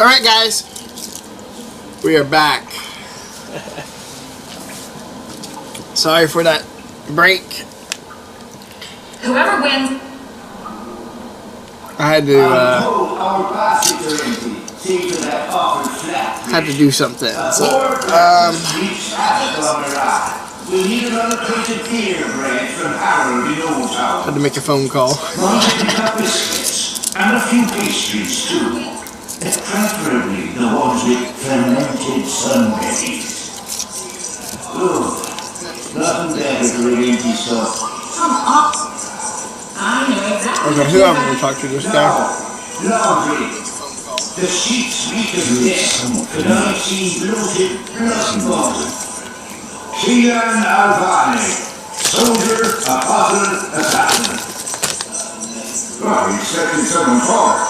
Alright, guys. We are back. Sorry for that break. Whoever wins. I had to do something. So, had to make a phone call. And a few pastries too. Preferably the ones with fermented sunberries. Oh, nothing better for an empty stuff. I know exactly. Okay, who I'm going to talk to this guy? Lovely. The sheets speak of death, and I see bloated blood bottom. Keelan Alvani, soldier, apostle, assassin. Oh, he's setting someone for.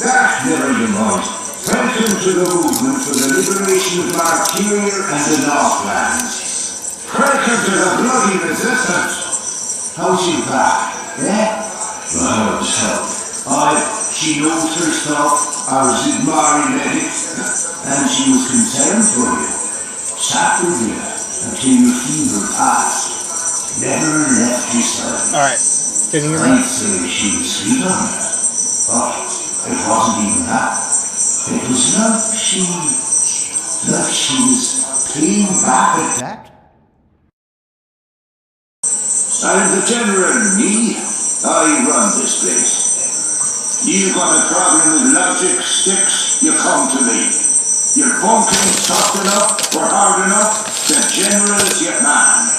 That never you mind. Welcome to the movement for the liberation of Martyr and the Northlands. Welcome to the bloody resistance. How's your back, eh? Well, it's help. She knows her stuff. I was at Mari Medic, and she was concerned for you. Sat with you until your fever passed. Never left your side. Alright, can you hear me? I'd say she was sweet on her. But it wasn't even that. It was love she was playing back at that. I'm the general, me. I run this place. You got a problem with logic, sticks, you come to me. You're bunking soft enough or hard enough, the general's your man.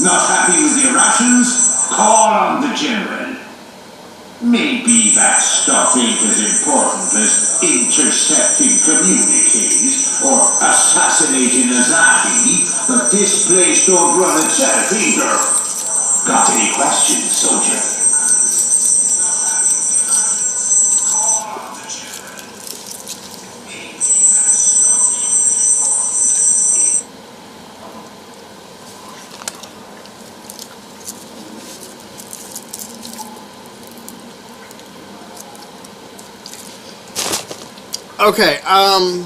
Not happy with your rations? Call on the general. Maybe that stuff ain't as important as intercepting communiques or assassinating a Zahi, but this place don't run itself either. Got any questions, soldier? Okay, I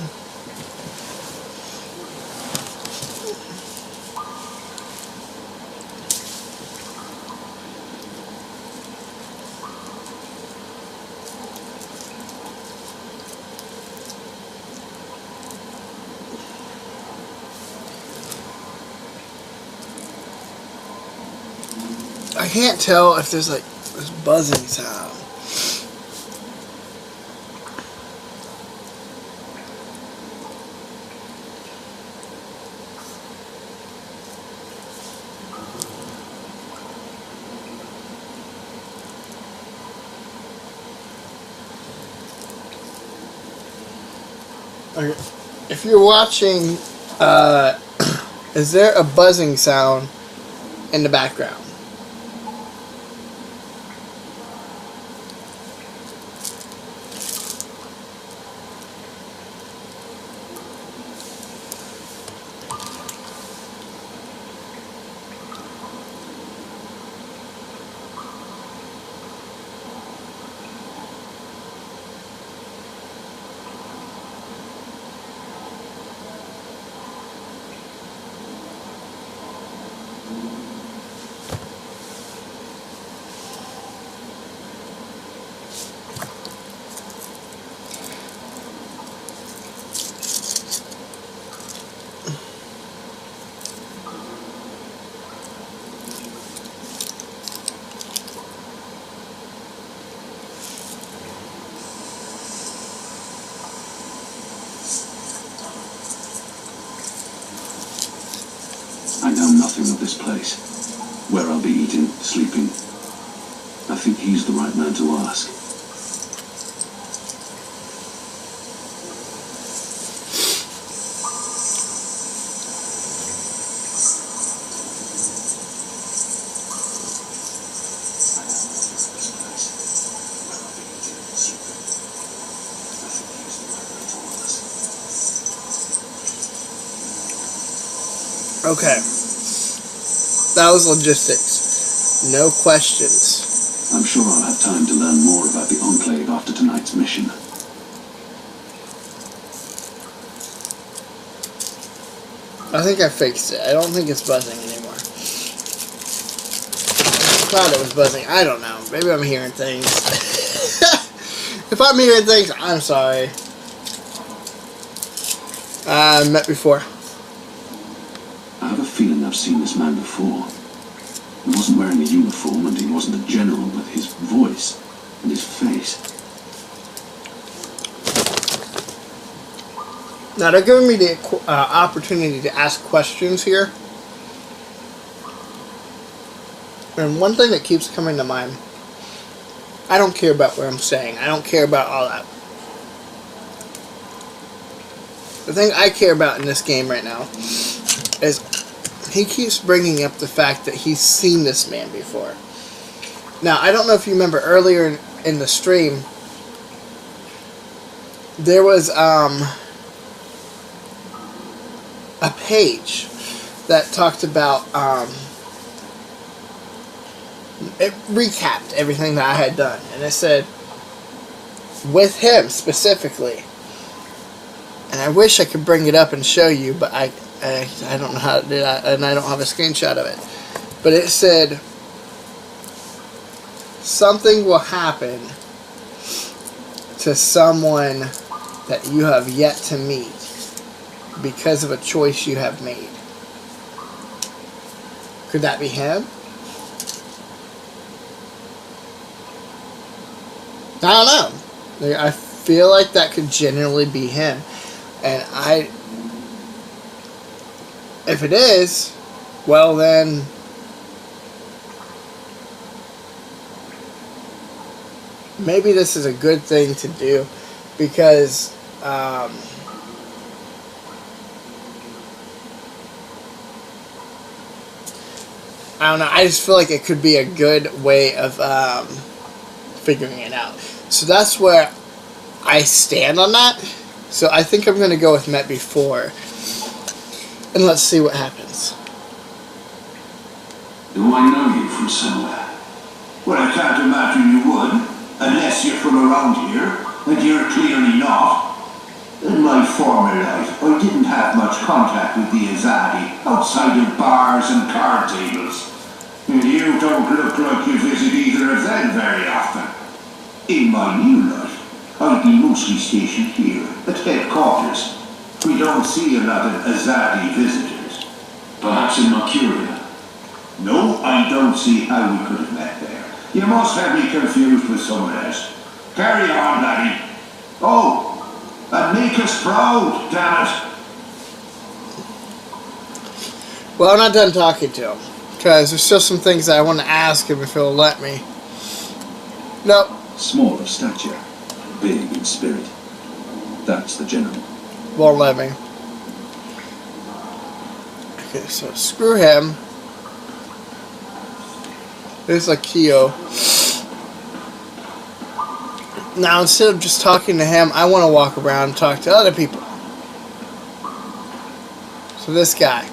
can't tell if there's like this buzzing sound. Okay. If you're watching, is there a buzzing sound in the background? I know nothing of this place, where I'll be eating, sleeping. I think he's the right man to ask. Okay. That was logistics. No questions. I'm sure I'll have time to learn more about the Enclave after tonight's mission. I think I fixed it. I don't think it's buzzing anymore. I thought it was buzzing. I don't know. Maybe I'm hearing things. If I'm hearing things, I'm sorry. Met before. I have a feeling I've seen this man before. He wasn't wearing a uniform and he wasn't a general, but his voice and his face. Now, they're giving me the opportunity to ask questions here. And one thing that keeps coming to mind, I don't care about what I'm saying. I don't care about all that. The thing I care about in this game right now is he keeps bringing up the fact that he's seen this man before. Now, I don't know if you remember earlier in the stream, there was a page that talked about, it recapped everything that I had done. And it said, with him specifically, and I wish I could bring it up and show you, but I don't know how to do that, and I don't have a screenshot of it. But it said, something will happen to someone that you have yet to meet because of a choice you have made. Could that be him? I don't know. I feel like that could genuinely be him. And if it is, well then, maybe this is a good thing to do, because I don't know, I just feel like it could be a good way of figuring it out. So that's where I stand on that. So I think I'm going to go with Met Before. And let's see what happens. Do I know you from somewhere? Well, I can't imagine you would, unless you're from around here, and you're clearly not. In my former life, I didn't have much contact with the Azadi outside of bars and card tables. And you don't look like you visit either of them very often. In my new life, I'll be mostly stationed here at headquarters. We don't see a lot of Azadi visitors. Perhaps in Mercuria. No, I don't see how we could have met there. You must have me confused with someone else. Carry on, laddie. Oh, and make us proud, damn it. Well, I'm not done talking to him, because there's still some things that I want to ask him if he'll let me. Nope. Small of stature, big in spirit. That's the general. Won't let me. Okay, so screw him. There's Akio. Now, instead of just talking to him, I want to walk around and talk to other people. So this guy.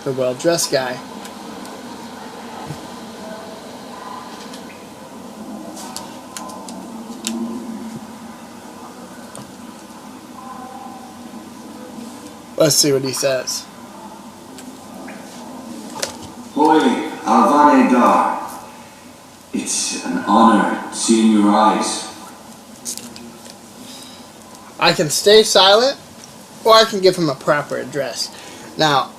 The well-dressed guy. Let's see what he says. Hoi, Alvane Dar. It's an honor seeing your eyes. I can stay silent, or I can give him a proper address. Now,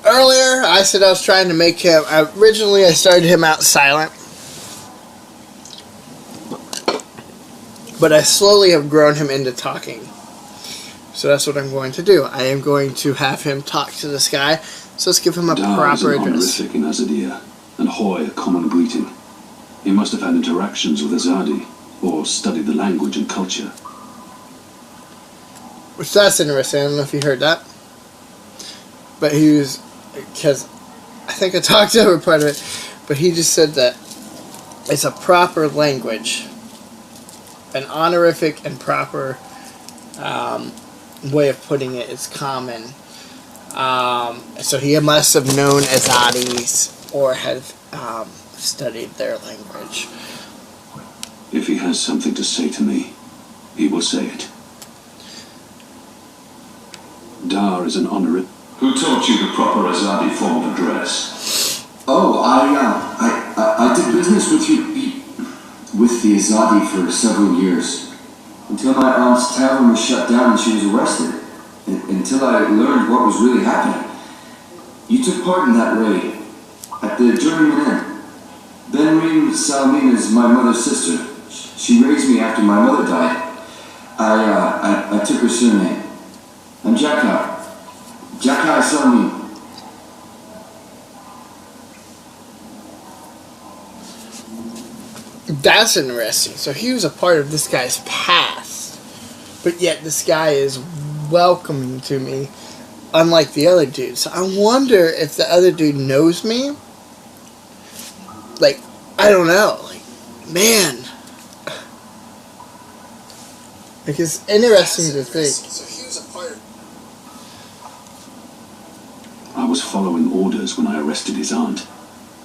earlier I said I was trying to make him, originally I started him out silent, but I slowly have grown him into talking. So that's what I'm going to do. I am going to have him talk to this guy. So let's give him a proper address. Honorific in Azadir, and Hoy a common greeting. He must have had interactions with Azadi, or studied the language and culture. Which that's interesting. I don't know if you heard that. But he was, because I think I talked over part of it, but he just said that it's a proper language. An honorific and proper way of putting it is common. So he must have known Azadis or have studied their language. If he has something to say to me, he will say it. Dar is an honorary... Who taught you the proper Azadi form of address? Oh, I did business with the Azadi for several years. Until my aunt's tavern was shut down and she was arrested. Until I learned what was really happening. You took part in that raid. At the Journeyman Inn. Benreen Salamina is my mother's sister. She raised me after my mother died. I took her surname. I'm Jakai. Jakai Salamina. That's interesting. So he was a part of this guy's past, but yet this guy is welcoming to me, unlike the other dude. So I wonder if the other dude knows me. Like, I don't know. Like, man. Like, it's interesting to think. So he was a part. I was following orders when I arrested his aunt,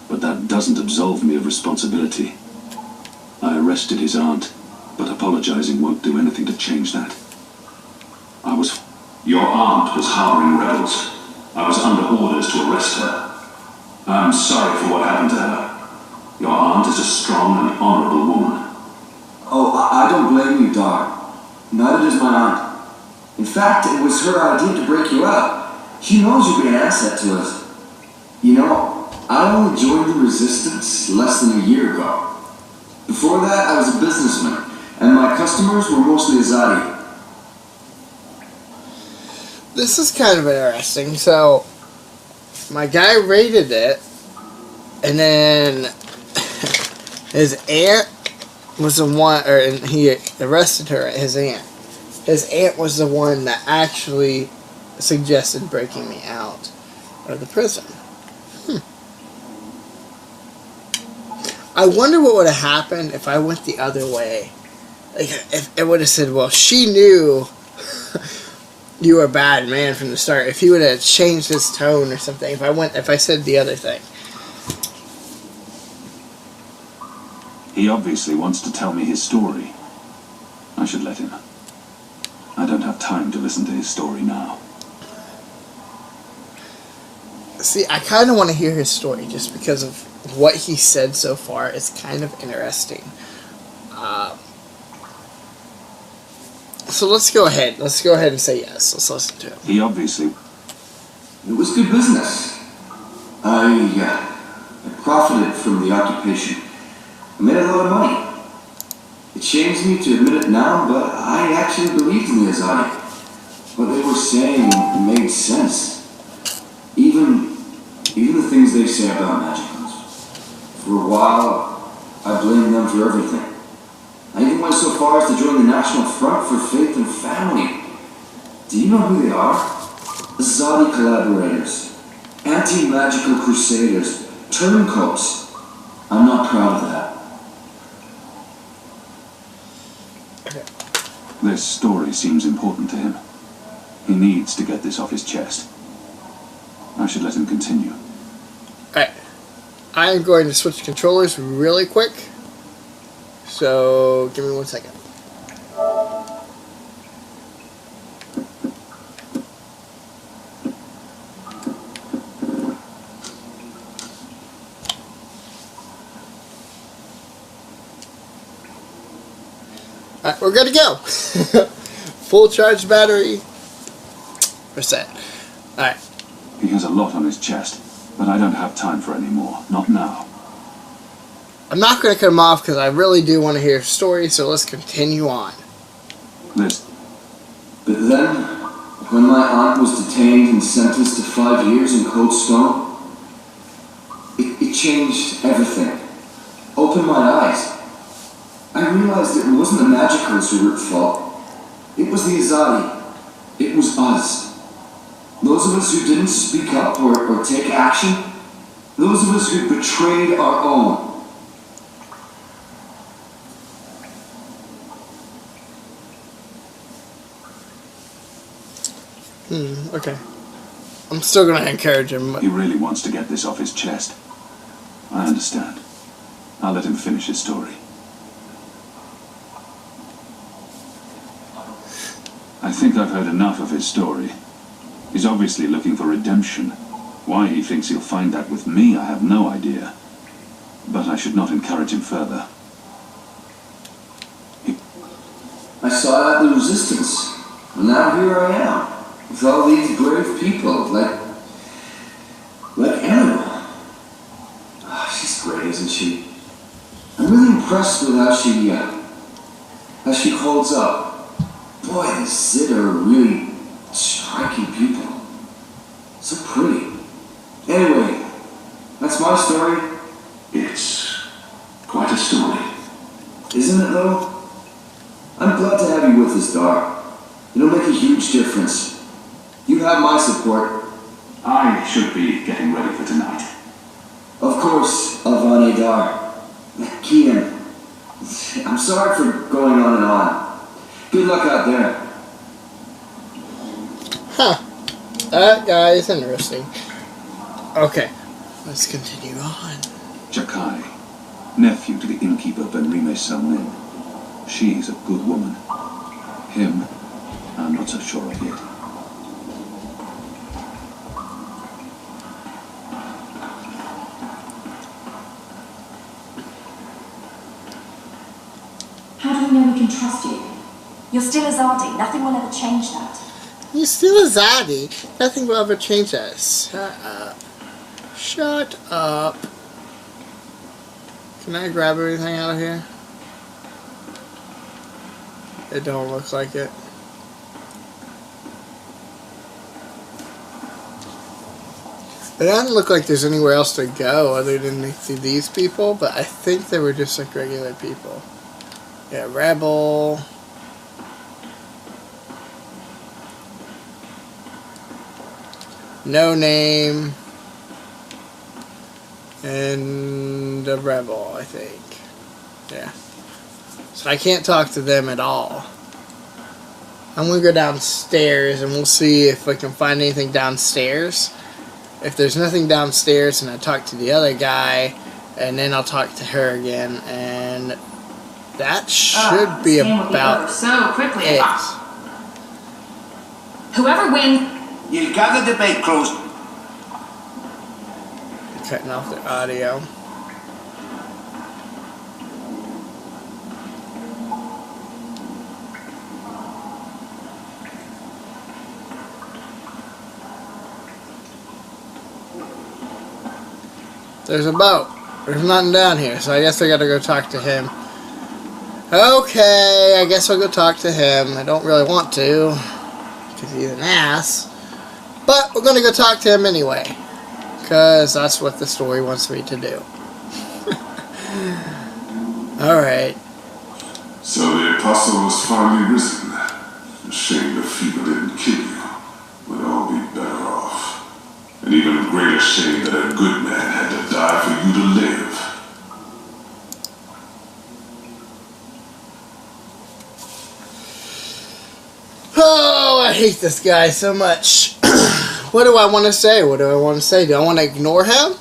but that doesn't absolve me of responsibility. I arrested his aunt, but apologizing won't do anything to change that. Your aunt was harboring rebels. I was under orders to arrest her. I'm sorry for what happened to her. Your aunt is a strong and honorable woman. Oh, I don't blame you, Dar. Neither does my aunt. In fact, it was her idea to break you out. She knows you'll be an asset to us. You know, I only joined the Resistance less than a year ago. Before that, I was a businessman, and my customers were mostly Azadi. This is kind of interesting. So, my guy raided it, and then his aunt was the one, or he arrested her, his aunt. His aunt was the one that actually suggested breaking me out of the prison. I wonder what would have happened if I went the other way. Like, if it would have said, well, she knew you were a bad man from the start. If he would have changed his tone or something. If I said the other thing. He obviously wants to tell me his story. I should let him. I don't have time to listen to his story now. See, I kind of want to hear his story just because of what he said so far. It's kind of interesting. So let's go ahead. Let's go ahead and say yes. Let's listen to him. He obviously... It was good business. I profited from the occupation. I made a lot of money. It shames me to admit it now, but I actually believed in the Azadi. What they were saying made sense. Even the things they say about magicals. For a while, I blamed them for everything. I even went so far as to join the National Front for Faith and Family. Do you know who they are? Azadi collaborators. Anti-magical crusaders. Turncoats. I'm not proud of that. This story seems important to him. He needs to get this off his chest. I should let him continue. Alright. I am going to switch controllers really quick. So, give me 1 second. Alright, we're good to go. Full charge battery. Reset. Alright. He has a lot on his chest, but I don't have time for any more. Not now. I'm not going to cut him off because I really do want to hear his story, so let's continue on. This. But then, when my aunt was detained and sentenced to 5 years in Cold Stone, it changed everything. Opened my eyes. I realized it wasn't the magicals who were at fault. It was the Azadi. It was us. Those of us who didn't speak up or take action. Those of us who betrayed our own. Okay. I'm still going to encourage him. He really wants to get this off his chest. I understand. I'll let him finish his story. I think I've heard enough of his story. He's obviously looking for redemption. Why he thinks he'll find that with me, I have no idea. But I should not encourage him further. I sought out the resistance, and now here I am, with all these brave people, like Annabelle. Oh, she's great, isn't she? I'm really impressed with how she holds up. Boy, the Zid are really striking people. So pretty. Anyway, that's my story. It's quite a story. Isn't it, though? I'm glad to have you with us, Dar. It'll make a huge difference. You have my support. I should be getting ready for tonight. Of course, Avane Dar. Kian, I'm sorry for going on and on. Good luck out there. Huh. That guy is interesting. Okay, let's continue on. Jakai, nephew to the innkeeper Benrime Salmin. She's a good woman. Him, I'm not so sure of yet. How do we know we can trust you? You're still Azadi. Nothing will ever change that. You're still Azadi. Nothing will ever change that. Shut up. Shut up. Can I grab everything out of here? It don't look like it. It doesn't look like there's anywhere else to go other than to these people, but I think they were just like regular people. Yeah, Rebel. No Name. And a Rebel, I think. Yeah. So I can't talk to them at all. I'm going to go downstairs and we'll see if I can find anything downstairs. If there's nothing downstairs, and I talk to the other guy, and then I'll talk to her again, and that should be about so quickly. it. Whoever wins. You got the debate closed. Cutting off the audio. There's a boat. There's nothing down here, so I guess I gotta go talk to him. Okay, I guess I'll go talk to him. I don't really want to, because he's an ass. But we're gonna go talk to him anyway, because that's what the story wants me to do. Alright. So the apostle was finally risen. A shame the fever didn't kill you. We'd all be better off. An even greater shame that a good man had to die for you to live. Oh, I hate this guy so much. What do I want to say? What do I want to say? Do I want to ignore him?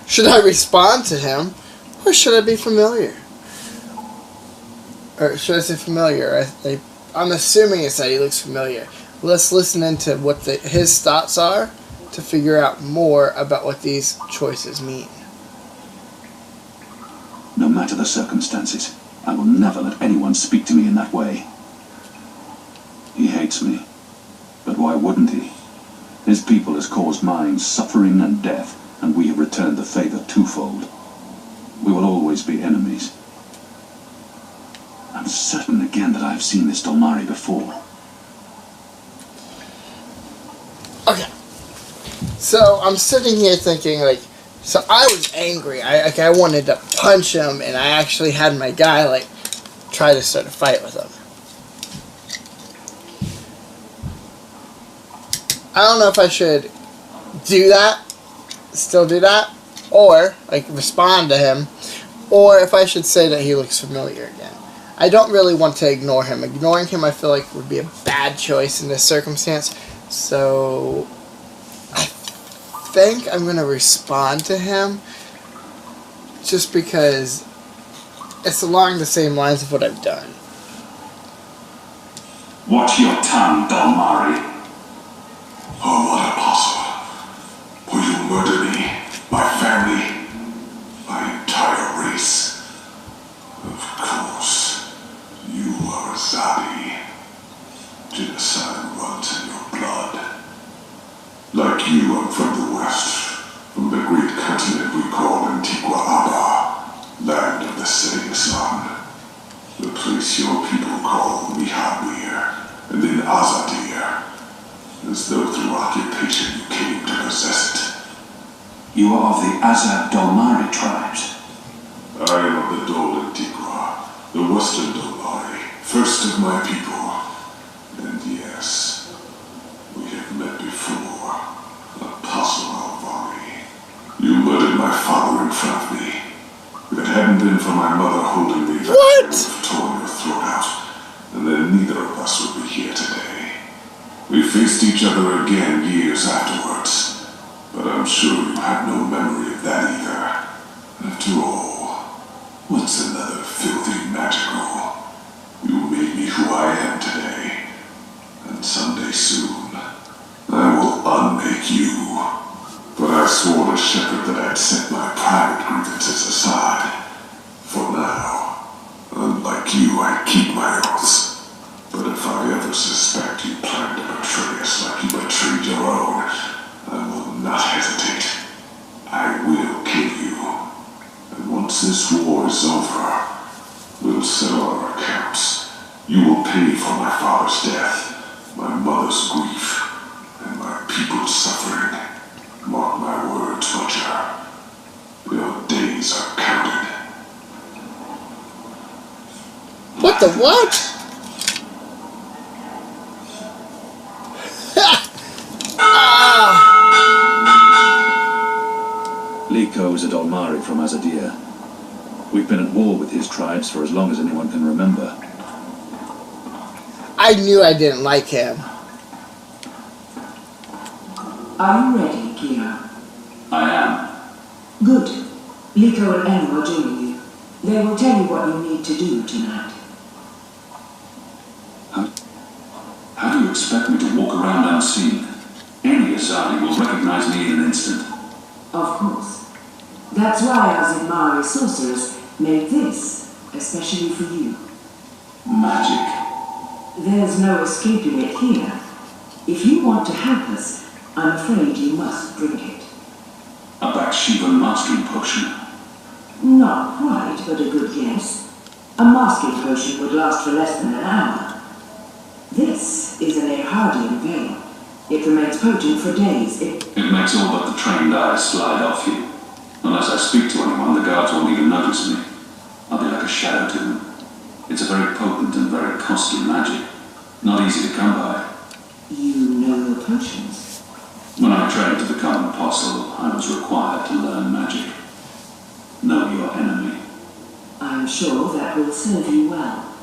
Should I respond to him? Or should I be familiar? Or should I say familiar? I'm assuming it's that he looks familiar. Let's listen into what his thoughts are to figure out more about what these choices mean. No matter the circumstances, I will never let anyone speak to me in that way. He hates me. But why wouldn't he? His people has caused mine suffering and death, and we have returned the favor twofold. We will always be enemies. I'm certain again that I have seen this Dolmari before. Okay. So I'm sitting here thinking, like, so I was angry. I wanted to punch him, and I actually had my guy, like, try to start a fight with him. I don't know if I should do that, still do that, or, like, respond to him, or if I should say that he looks familiar again. I don't really want to ignore him. Ignoring him, I feel like, would be a bad choice in this circumstance, so I think I'm going to respond to him, just because it's along the same lines of what I've done. Watch your tongue, Dolmari. Oh, murder me, my family, my entire race. Of course, you are Azadi. Genocide runs in your blood. Like you, I'm from the West, from the great continent we call Antigua Aba, land of the setting sun. The place your people call Mihabir, and then Azadir, as though through occupation you came to possess it. You are of the Azad Dolmari tribes. I am of the Dol Antigua, the Western Dolmari, first of my people. And yes, we have met before, Apostle Alvari. You murdered my father in front of me. If it hadn't been for my mother holding me back, I would have torn your throat out, and then neither of us would be here today. We faced each other again years afterwards, but I'm sure you have no memory of that either. After all, what's another filthy magical? You made me who I am today, and someday soon, I will unmake you. But I swore to Shepherd that I'd set my private grievances aside. For now, unlike you, I keep my oaths. But if I ever suspect you plan to betray us like you betrayed your own, I will not hesitate. I will kill you. And once this war is over, we'll settle our accounts. You will pay for my father's death, my mother's grief, and my people's suffering. Mark my words, Butcher. Your days are counted. What the what? Liko is a Dolmari from Azadir. We've been at war with his tribes for as long as anyone can remember. I knew I didn't like him. Are you ready, Kira? I am. Good. Liko and Enu are joining you. They will tell you what you need to do tonight. How do you expect me to walk around unseen? Any Azadi will recognize me in an instant. Of course. That's why our Zimari sorcerers made this, especially for you. Magic. There's no escaping it here. If you want to help us, I'm afraid you must drink it. A Bakshiva mastering potion. Not quite, but a good guess. A masking potion would last for less than an hour. This is an Erhardian veil. It remains potent for days. It makes all but the trained eyes slide off you. Unless I speak to anyone, the guards won't even notice me. I'll be like a shadow to them. It's a very potent and very costly magic. Not easy to come by. You know your potions. When I trained to become an apostle, I was required to learn magic. Know your enemy. I'm sure that will serve you well.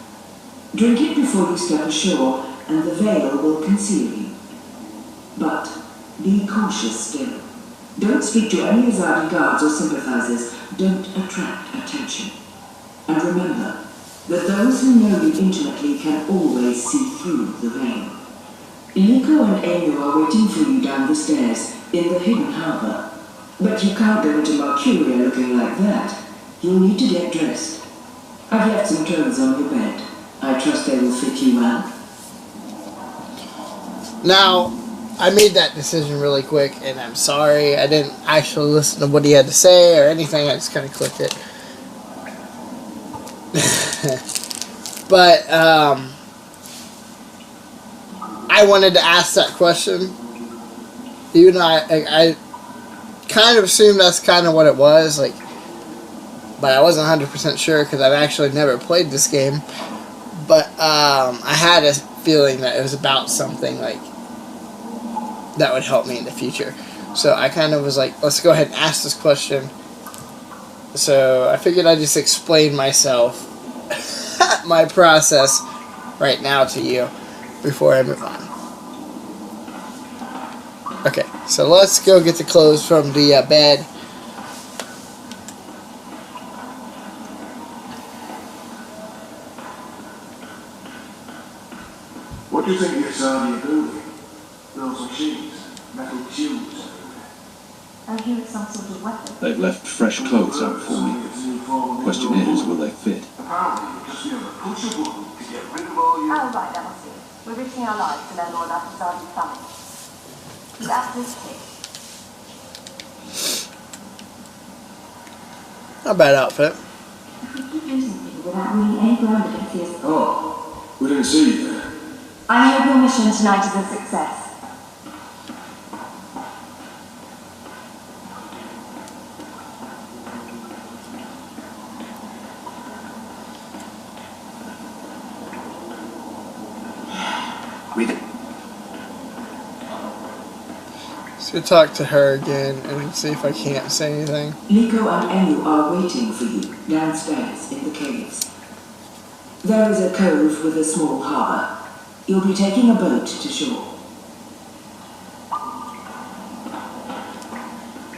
Drink it before you step ashore, and the veil will conceal you. But be cautious still. Don't speak to any Azadi guards or sympathizers. Don't attract attention. And remember that those who know you intimately can always see through the veil. Liko and Enu are waiting for you down the stairs in the hidden harbor. But you can't go into Mercuria looking like that. You'll need to get dressed. I've left some clothes on your bed. I trust they will fit you well. Now, I made that decision really quick, and I'm sorry. I didn't actually listen to what he had to say or anything. I just kind of clicked it. But, I wanted to ask that question. Even though I kind of assumed that's kind of what it was, like, but I wasn't 100% sure because I've actually never played this game. But I had a feeling that it was about something like that would help me in the future. So I kind of was like, let's go ahead and ask this question. So I figured I'd just explain myself, my process right now to you before I move on. Okay, so let's go get the clothes from the bed. What do you think the Azadi are building? Those machines, metal tubes everywhere. I hear it's some sort of weapon. They've left fresh clothes out for me. Question is, will they fit? Oh, right, I see. We're risking our lives to learn more about Azadi's family. He's absolutely sick. Not a bad outfit. If we keep losing people without really any ground against the escape. Oh, we didn't see you there. I hope your mission tonight is a success. So talk to her again and see if I can't say anything. Liko and Enu are waiting for you downstairs in the caves. There is a cove with a small harbour. You'll be taking a boat to shore.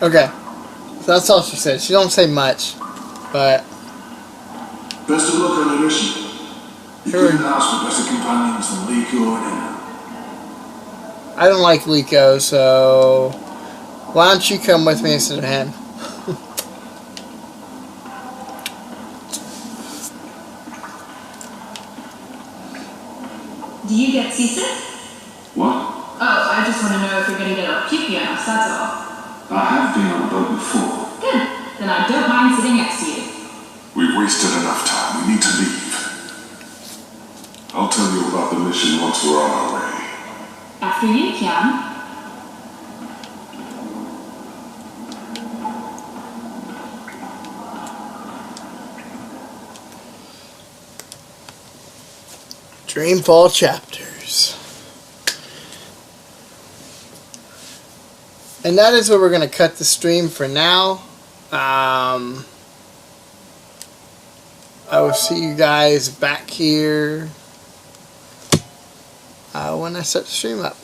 Okay. So that's all she said. She don't say much, but Best of luck on your mission. You Sure. couldn't ask for better companions than Liko and Enu. I don't like Liko, so why don't you come with me instead of him? Do you get seasick? What? Oh, I just want to know if you're going to get a pupil house, that's all. I have been on a boat before. Good. Then I don't mind sitting next to you. We've wasted enough time. We need to leave. I'll tell you about the mission once we're on our way. After you, Kian. Dreamfall chapters. And that is where we're going to cut the stream for now. I will see you guys back here when I set the stream up.